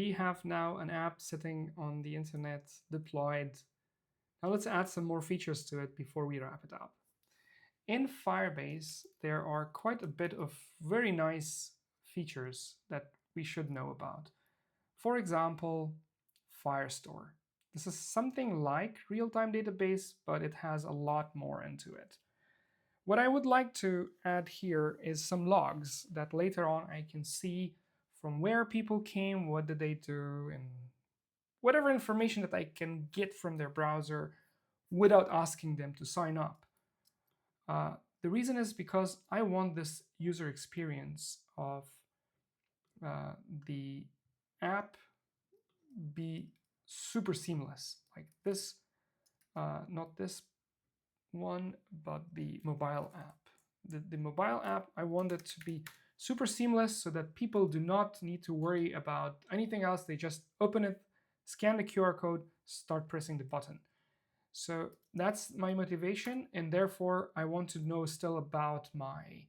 we have now an app sitting on the internet deployed. Now let's add some more features to it before we wrap it up. In Firebase, there are quite a bit of very nice features that we should know about. For example, Firestore. This is something like real-time database, but it has a lot more into it. What I would like to add here is some logs that later on I can see from where people came, what did they do, and whatever information that I can get from their browser without asking them to sign up. The reason is because I want this user experience of the app be super seamless, like this, not this one, but the mobile app. The mobile app, I want it to be super seamless so that people do not need to worry about anything else. They just open it, scan the QR code, start pressing the button. So that's my motivation, and therefore I want to know still about my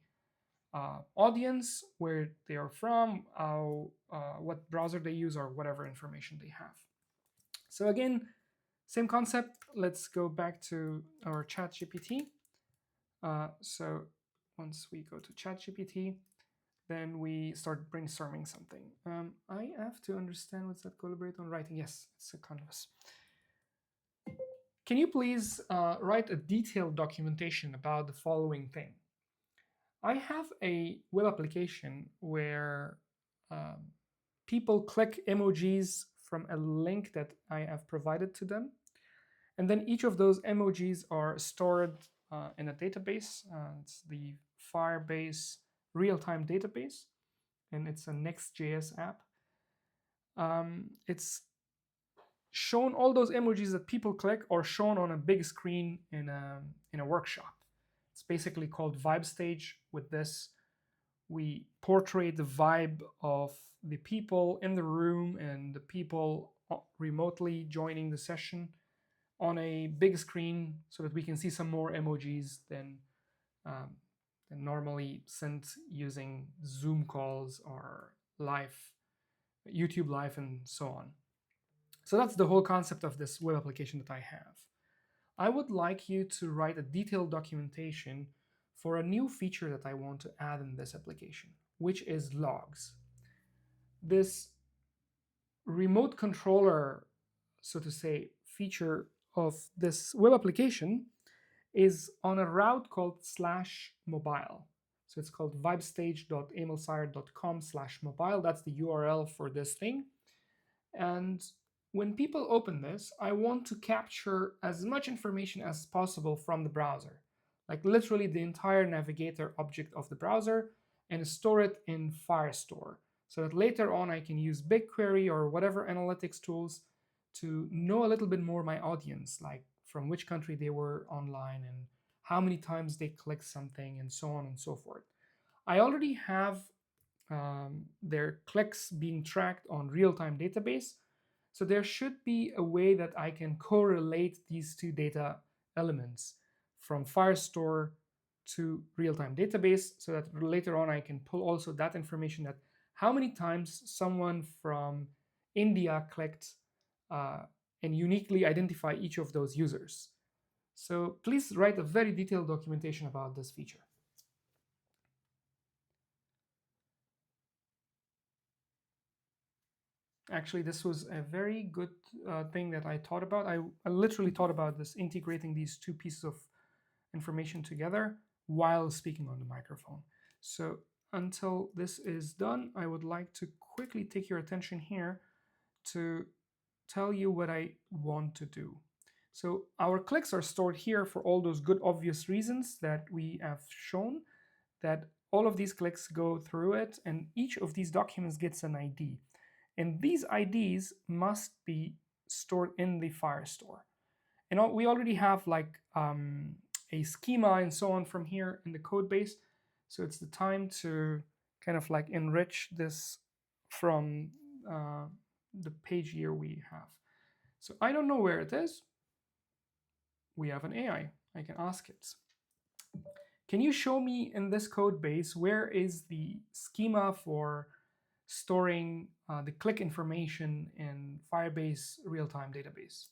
audience, where they are from, what browser they use, or whatever information they have. So again, same concept. Let's go back to our ChatGPT. So once we go to ChatGPT, then we start brainstorming something. I have to understand what's that collaborate on writing. Yes, it's a canvas. Can you please write a detailed documentation about the following thing? I have a web application where people click emojis from a link that I have provided to them. And then each of those emojis are stored in a database. It's the Firebase Real-Time Database, and it's a Next.js app. It's shown, all those emojis that people click are shown on a big screen in a workshop. It's basically called Vibe Stage. With this, we portray the vibe of the people in the room and the people remotely joining the session on a big screen so that we can see some more emojis than normally sent using Zoom calls or live, YouTube Live, and so on. So that's the whole concept of this web application that I have. I would like you to write a detailed documentation for a new feature that I want to add in this application, which is logs. This remote controller, so to say, feature of this web application is on a route called /mobile. So it's called vibestage.emilsire.com/mobile. That's the URL for this thing. And when people open this, I want to capture as much information as possible from the browser, like literally the entire navigator object of the browser, and store it in Firestore, so that later on I can use BigQuery or whatever analytics tools to know a little bit more my audience, like from which country they were online and how many times they clicked something, and so on and so forth. I already have their clicks being tracked on real-time database. So there should be a way that I can correlate these two data elements from Firestore to real-time database, so that later on I can pull also that information, that how many times someone from India clicked, and uniquely identify each of those users. So please write a very detailed documentation about this feature. Actually, this was a very good thing that I thought about. I literally thought about this, integrating these two pieces of information together while speaking on the microphone. So until this is done, I would like to quickly take your attention here to tell you what I want to do. So our clicks are stored here for all those good obvious reasons that we have shown, that all of these clicks go through it, and each of these documents gets an ID. And these IDs must be stored in the Firestore. And we already have like a schema and so on from here in the code base. So it's the time to kind of like enrich this from the page here we have. So I don't know where it is. We have an AI. I can ask it. Can you show me in this code base where is the schema for storing the click information in Firebase real-time database.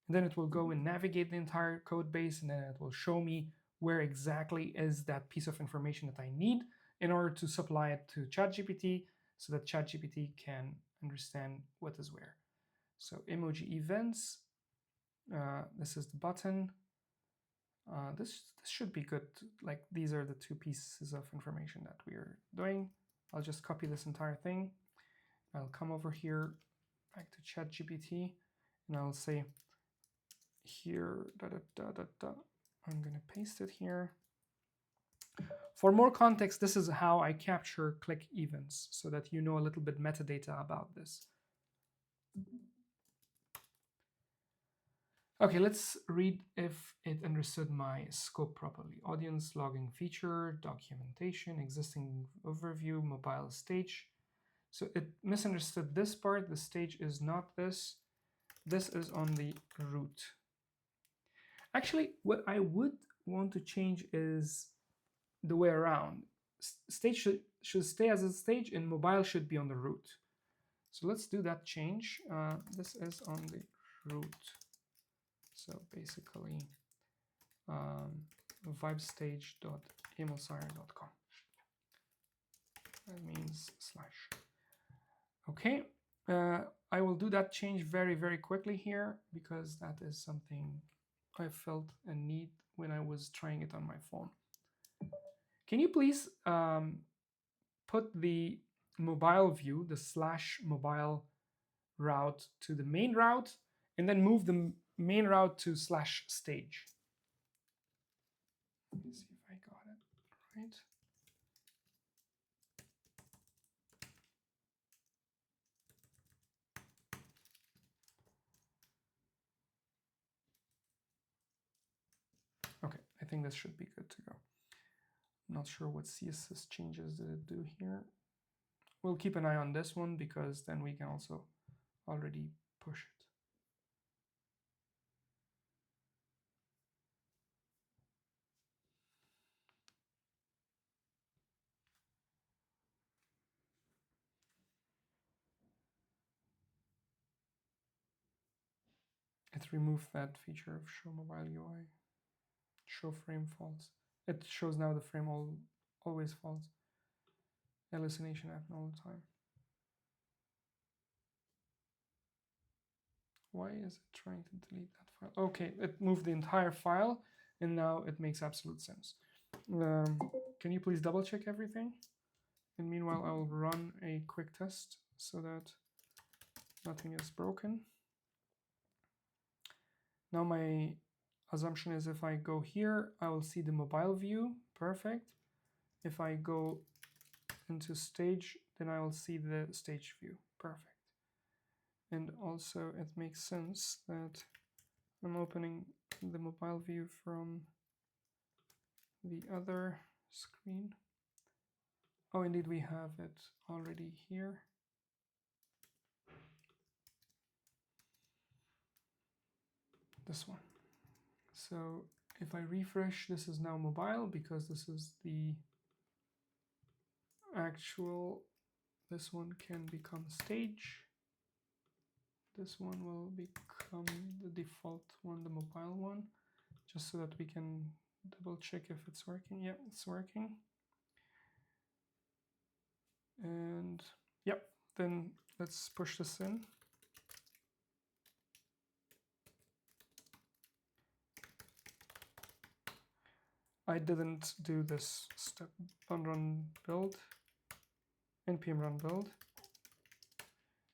And then it will go and navigate the entire code base, and then it will show me where exactly is that piece of information that I need in order to supply it to ChatGPT so that ChatGPT can understand what is where. So emoji events, this is the button. This should be good. Like these are the two pieces of information that we are doing. I'll just copy this entire thing. I'll come over here back to ChatGPT and I'll say here, I'm going to paste it here. For more context, this is how I capture click events so that you know a little bit metadata about this. Okay, let's read if it understood my scope properly. Audience, logging feature, documentation, existing overview, mobile stage. So it misunderstood this part. The stage is not this. This is on the root. Actually, what I would want to change is the way around. Stage should stay as a stage and mobile should be on the root. So let's do that change. This is on the root. So basically, vibestage.emilsire.com. That means slash. Okay, I will do that change very, very quickly here because that is something I felt a need when I was trying it on my phone. Can you please put the mobile view, the slash mobile route to the main route, and then move the main route to slash stage? Let me see if I got it right. Okay, I think this should be good to go. I'm not sure what CSS changes did it do here. We'll keep an eye on this one because then we can also already push it. It removed that feature of show mobile UI. Show frame false. It shows now the frame always false. Hallucination happen all the time. Why is it trying to delete that file? Okay, it moved the entire file and now it makes absolute sense. Can you please double check everything? And meanwhile, I'll run a quick test so that nothing is broken. Now my assumption is if I go here, I will see the mobile view. Perfect. If I go into stage, then I will see the stage view. Perfect. And also it makes sense that I'm opening the mobile view from the other screen. Oh, indeed, we have it already here. This one. So if I refresh, this is now mobile because this is the actual, this one can become stage. This one will become the default one, the mobile one, just so that we can double check if it's working. Yeah, it's working. And yep, then let's push this in. I didn't do this step run build, npm run build.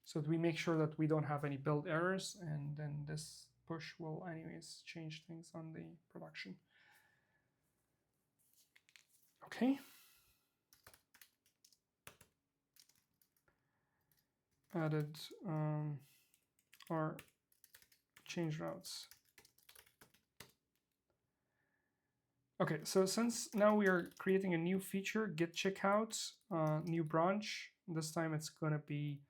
So that we make sure that we don't have any build errors, and then this push will anyways change things on the production. Okay. Added our change routes. Okay, so since now we are creating a new feature, git checkout, new branch. This time it's going to be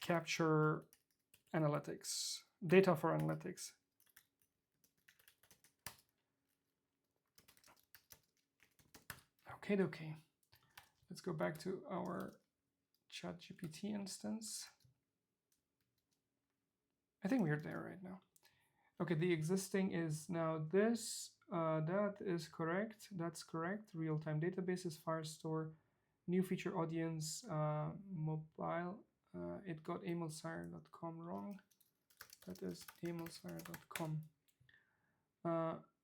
capture analytics, data for analytics. Okay. Let's go back to our ChatGPT instance. I think we're there right now. Okay, the existing is now this. That is correct. That's correct. Real-time databases, Firestore, new feature audience, mobile. It got emilsire.com wrong. That is emilsire.com.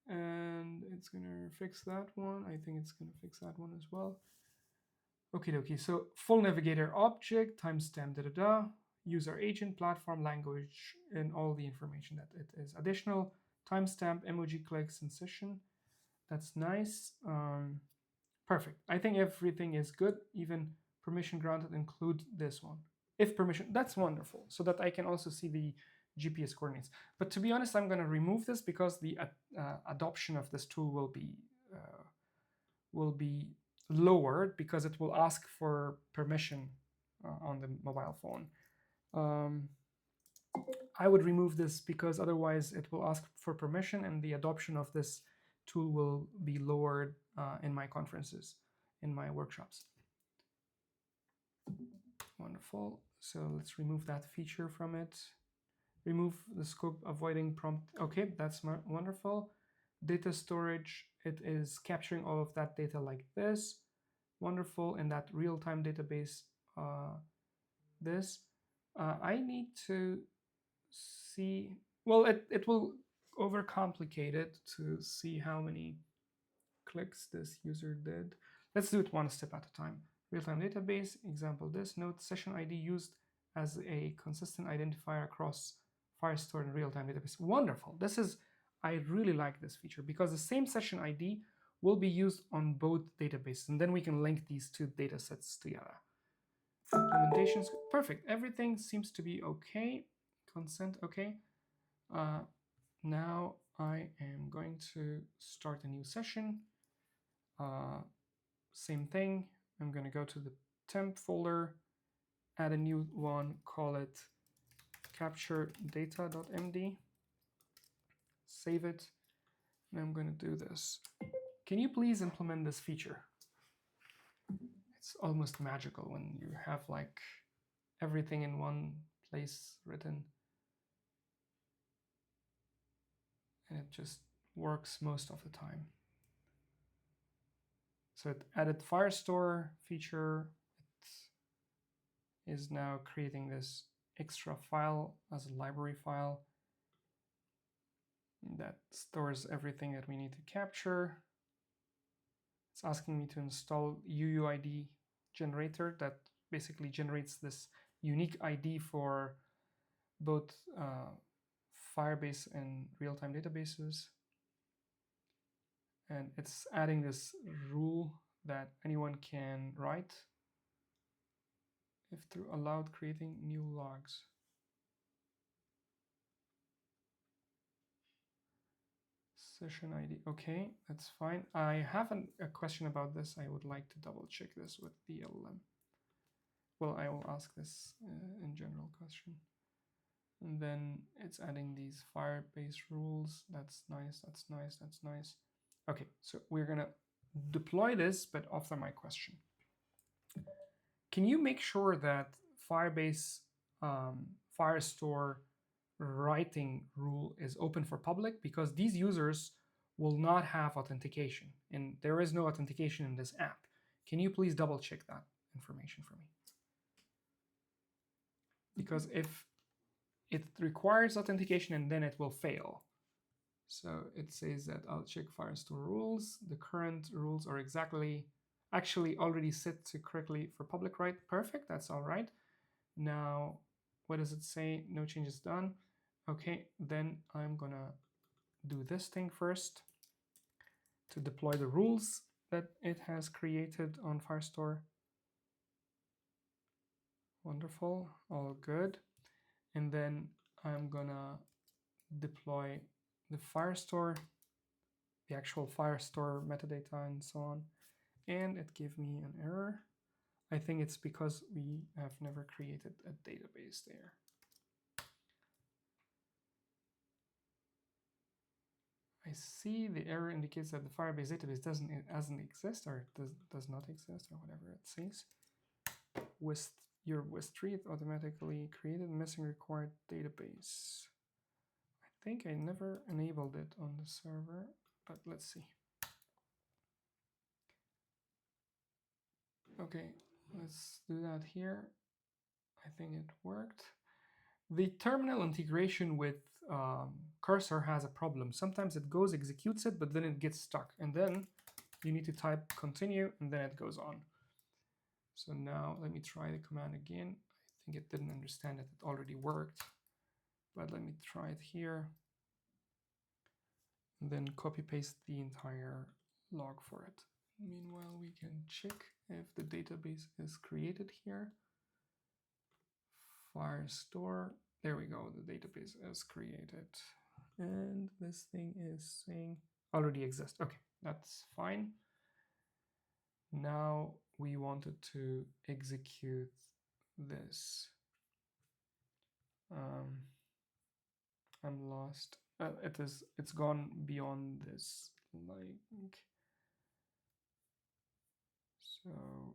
And it's gonna fix that one. I think it's gonna fix that one as well. Okay, so full navigator object, timestamp, user agent, platform, language, and all the information that it is. Additional timestamp, emoji clicks, and session. That's nice. Perfect. I think everything is good. Even permission granted include this one. If permission, that's wonderful. So that I can also see the GPS coordinates. But to be honest, I'm going to remove this because the adoption of this tool will be lowered because it will ask for permission on the mobile phone. I would remove this because otherwise it will ask for permission and the adoption of this tool will be lowered in my conferences, in my workshops. Wonderful. So let's remove that feature from it. Remove the scope, avoiding prompt. Okay, that's wonderful. Data storage, it is capturing all of that data like this. Wonderful. In that real-time database, I need to see, well, it will overcomplicate it to see how many clicks this user did. Let's do it one step at a time. Real-time database, example this, note session ID used as a consistent identifier across Firestore and real-time database. Wonderful. I really like this feature because the same session ID will be used on both databases, and then we can link these two data sets together. Implementations, perfect. Everything seems to be okay. Consent, okay. Now I am going to start a new session. Same thing. I'm going to go to the temp folder, add a new one, call it capture data.md, save it, and I'm going to do this. Can you please implement this feature? It's almost magical when you have like everything in one place written. And it just works most of the time. So it added Firestore feature. It is now creating this extra file as a library file that stores everything that we need to capture. It's asking me to install UUID generator that basically generates this unique ID for both Firebase and real-time databases. And it's adding this rule that anyone can write if through allowed creating new logs. Session ID, okay, that's fine. I have a question about this. I would like to double check this with the LLM. Well, I will ask this in general question. And then it's adding these Firebase rules. That's nice, that's nice, that's nice. Okay, so we're gonna deploy this, but after my question. Can you make sure that Firebase Firestore writing rule is open for public? Because these users will not have authentication, and there is no authentication in this app. Can you please double check that information for me? Because if it requires authentication and then it will fail. So it says that I'll check Firestore rules. The current rules are actually already set to correctly for public, right? Perfect, that's all right. Now, what does it say? No changes done. Okay, then I'm gonna do this thing first to deploy the rules that it has created on Firestore. Wonderful, all good. And then I'm gonna deploy the Firestore, the actual Firestore metadata and so on. And it gave me an error. I think it's because we have never created a database there. I see the error indicates that the Firebase database doesn't exist, or does not exist, or whatever it says. With your with automatically created missing required database. I think I never enabled it on the server, but let's see. Okay, let's do that here. I think it worked. The terminal integration with cursor has a problem. Sometimes it goes, executes it, but then it gets stuck. And then you need to type continue, and then it goes on. So now let me try the command again. I think it didn't understand that it already worked, but let me try it here. And then copy paste the entire log for it. Meanwhile, we can check if the database is created here. Firestore, there we go, the database is created. And this thing is saying already exists. Okay, that's fine. Now we wanted to execute this. I'm lost. It's gone beyond this link. So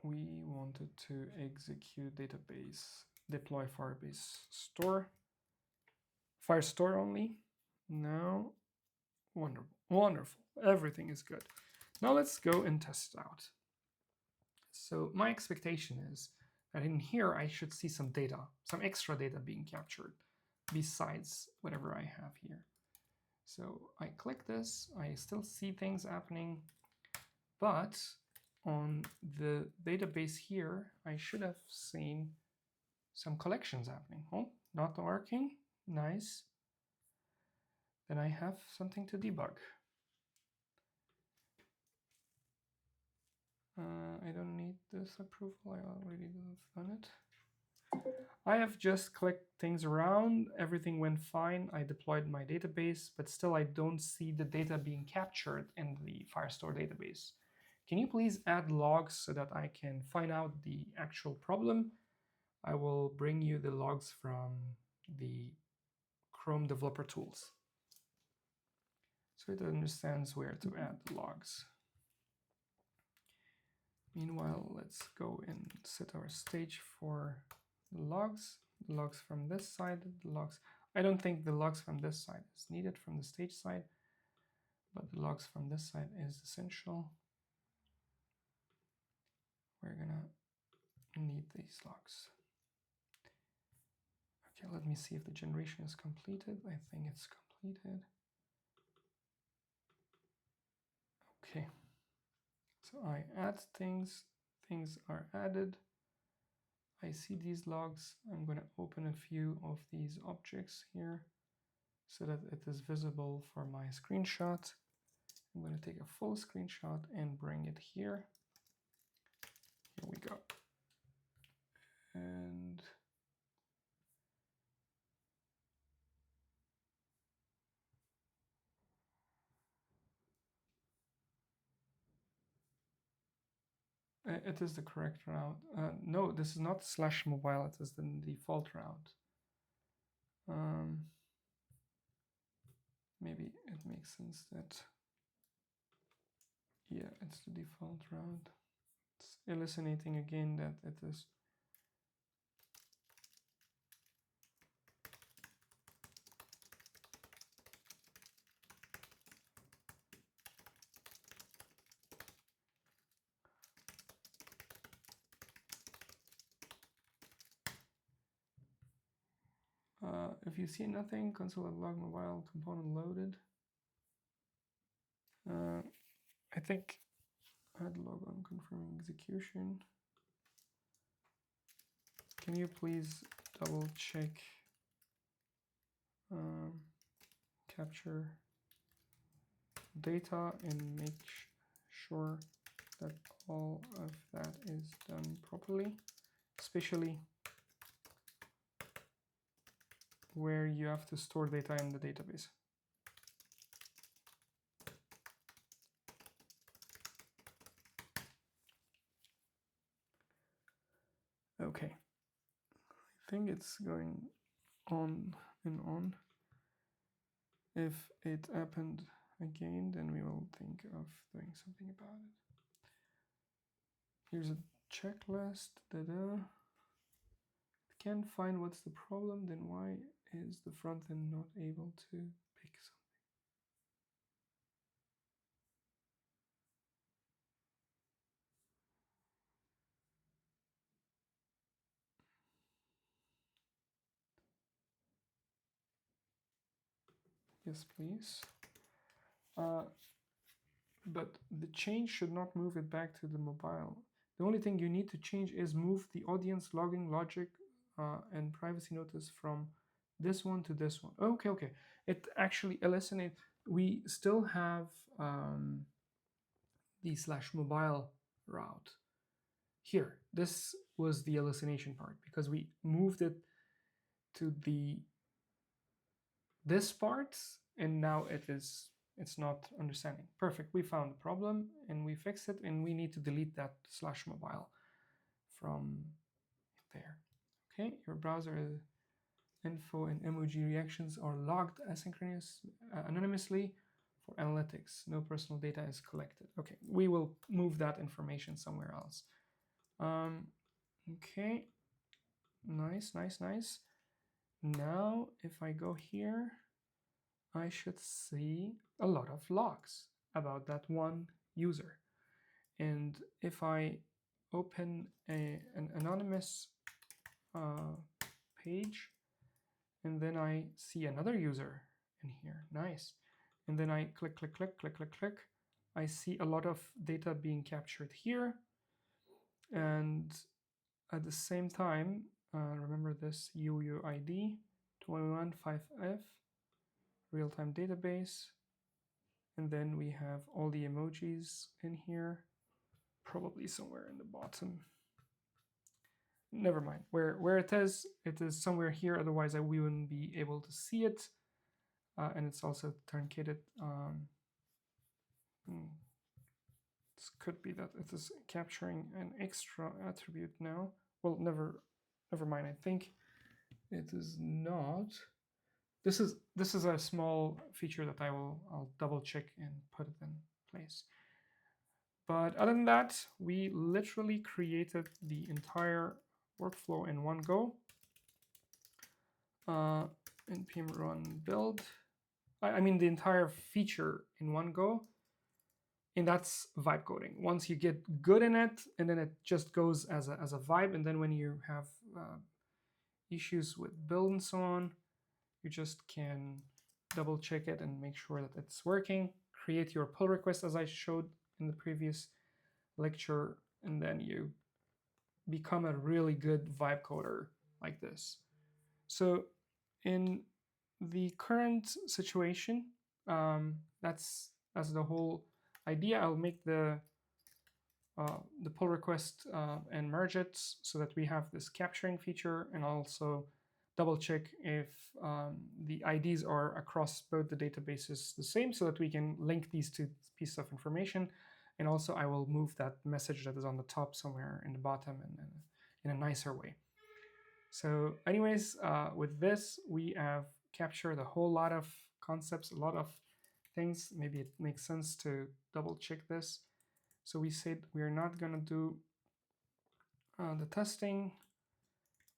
we wanted to execute database, deploy Firebase store, Firestore only. Now, wonderful. Everything is good. Now let's go and test it out. So my expectation is that in here I should see some data, some extra data being captured besides whatever I have here. So I click this, I still see things happening, but on the database here, I should have seen some collections happening. Oh, not working. Nice. Then I have something to debug. I don't need this approval. I already done it. I have just clicked things around. Everything went fine. I deployed my database, but still I don't see the data being captured in the Firestore database. Can you please add logs so that I can find out the actual problem? I will bring you the logs from the Chrome developer tools. So it understands where to add logs. Meanwhile, let's go and set our stage for the logs. The logs from this side, the logs. I don't think the logs from this side is needed from the stage side, but the logs from this side is essential. We're gonna need these logs. Okay, let me see if the generation is completed. I think it's completed. Okay, so I add things, things are added. I see these logs. I'm going to open a few of these objects here so that it is visible for my screenshot. I'm going to take a full screenshot and bring it here. Here we go. And it is the correct route. No, this is not /mobile. It is the default route. Maybe it makes sense that, yeah, it's the default route. It's hallucinating again that it is. If you see nothing, console log mobile component loaded. I think add log on confirming execution. Can you please double check capture data and make sure that all of that is done properly, especially where you have to store data in the database. Okay, I think it's going on and on. If it happened again, then we will think of doing something about it. Here's a checklist. can't find what's the problem, then why is the front end not able to pick something? Yes, please. But the change should not move it back to the mobile. The only thing you need to change is move the audience logging logic and privacy notice from this one to this one. Okay, okay. It actually eliminates. We still have the /mobile route here. This was the hallucination part because we moved it to this part, and now it's not understanding. Perfect. We found the problem and we fixed it, and we need to delete that /mobile from there. Okay, your browser info and emoji reactions are logged anonymously for analytics. No personal data is collected. Okay, we will move that information somewhere else. Okay, nice, nice, nice. Now, if I go here, I should see a lot of logs about that one user. And if I open an anonymous page, and then I see another user in here, nice. And then I click, click, click, click, click, click. I see a lot of data being captured here. And at the same time, remember this UUID 215F, real-time database. And then we have all the emojis in here, probably somewhere in the bottom. Never mind. Where it is somewhere here. Otherwise, we wouldn't be able to see it. And it's also truncated. This could be that it is capturing an extra attribute now. Well, never mind. I think it is not. This is a small feature that I'll double check and put it in place. But other than that, we literally created the entire workflow in one go. Npm run build. I mean the entire feature in one go. And that's vibe coding. Once you get good in it, and then it just goes as a vibe. And then when you have issues with build and so on, you just can double check it and make sure that it's working. Create your pull request as I showed in the previous lecture, and then you become a really good vibe coder like this. So in the current situation, that's the whole idea. I'll make the pull request and merge it so that we have this capturing feature, and also double check if the IDs are across both the databases the same, so that we can link these two pieces of information. And also I will move that message that is on the top somewhere in the bottom in a nicer way. So anyways, with this, we have captured a whole lot of concepts, a lot of things. Maybe it makes sense to double check this. So we said we are not going to do the testing.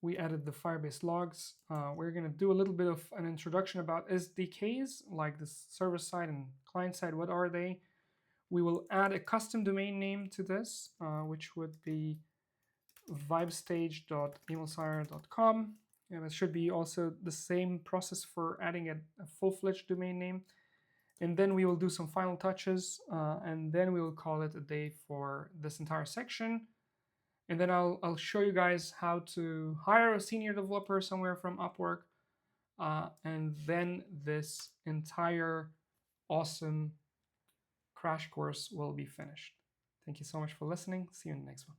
We added the Firebase logs. We're going to do a little bit of an introduction about SDKs, like the server side and client side. What are they? We will add a custom domain name to this, which would be vibestage.emilsire.com. And it should be also the same process for adding a full-fledged domain name. And then we will do some final touches, and then we will call it a day for this entire section. And then I'll show you guys how to hire a senior developer somewhere from Upwork. And then this entire awesome crash course will be finished. Thank you so much for listening. See you in the next one.